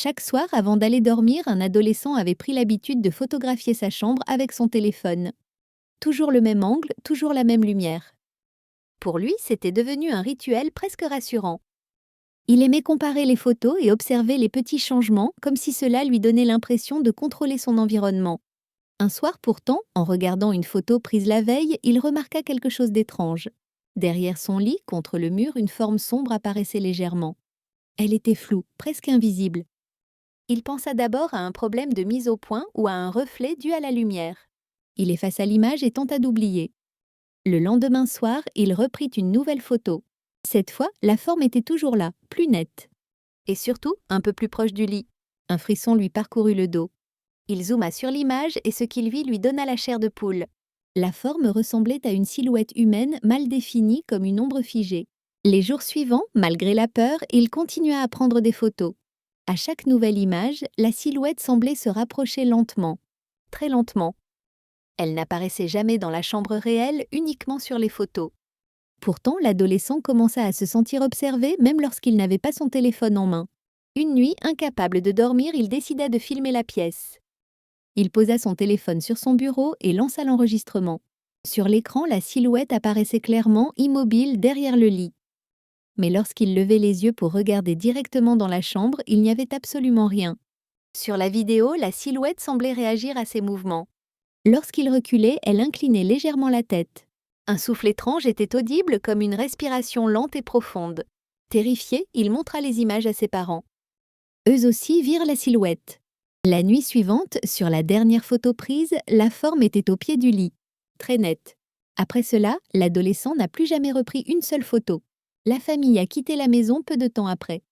Chaque soir, avant d'aller dormir, un adolescent avait pris l'habitude de photographier sa chambre avec son téléphone. Toujours le même angle, toujours la même lumière. Pour lui, c'était devenu un rituel presque rassurant. Il aimait comparer les photos et observer les petits changements, comme si cela lui donnait l'impression de contrôler son environnement. Un soir pourtant, en regardant une photo prise la veille, il remarqua quelque chose d'étrange. Derrière son lit, contre le mur, une forme sombre apparaissait légèrement. Elle était floue, presque invisible. Il pensa d'abord à un problème de mise au point ou à un reflet dû à la lumière. Il effaça l'image et tenta d'oublier. Le lendemain soir, il reprit une nouvelle photo. Cette fois, la forme était toujours là, plus nette. Et surtout, un peu plus proche du lit. Un frisson lui parcourut le dos. Il zooma sur l'image et ce qu'il vit lui donna la chair de poule. La forme ressemblait à une silhouette humaine mal définie comme une ombre figée. Les jours suivants, malgré la peur, il continua à prendre des photos. À chaque nouvelle image, la silhouette semblait se rapprocher lentement, très lentement. Elle n'apparaissait jamais dans la chambre réelle, uniquement sur les photos. Pourtant, l'adolescent commença à se sentir observé même lorsqu'il n'avait pas son téléphone en main. Une nuit, incapable de dormir, il décida de filmer la pièce. Il posa son téléphone sur son bureau et lança l'enregistrement. Sur l'écran, la silhouette apparaissait clairement, immobile, derrière le lit. Mais lorsqu'il levait les yeux pour regarder directement dans la chambre, il n'y avait absolument rien. Sur la vidéo, la silhouette semblait réagir à ses mouvements. Lorsqu'il reculait, elle inclinait légèrement la tête. Un souffle étrange était audible comme une respiration lente et profonde. Terrifié, il montra les images à ses parents. Eux aussi virent la silhouette. La nuit suivante, sur la dernière photo prise, la forme était au pied du lit, très nette. Après cela, l'adolescent n'a plus jamais repris une seule photo. La famille a quitté la maison peu de temps après.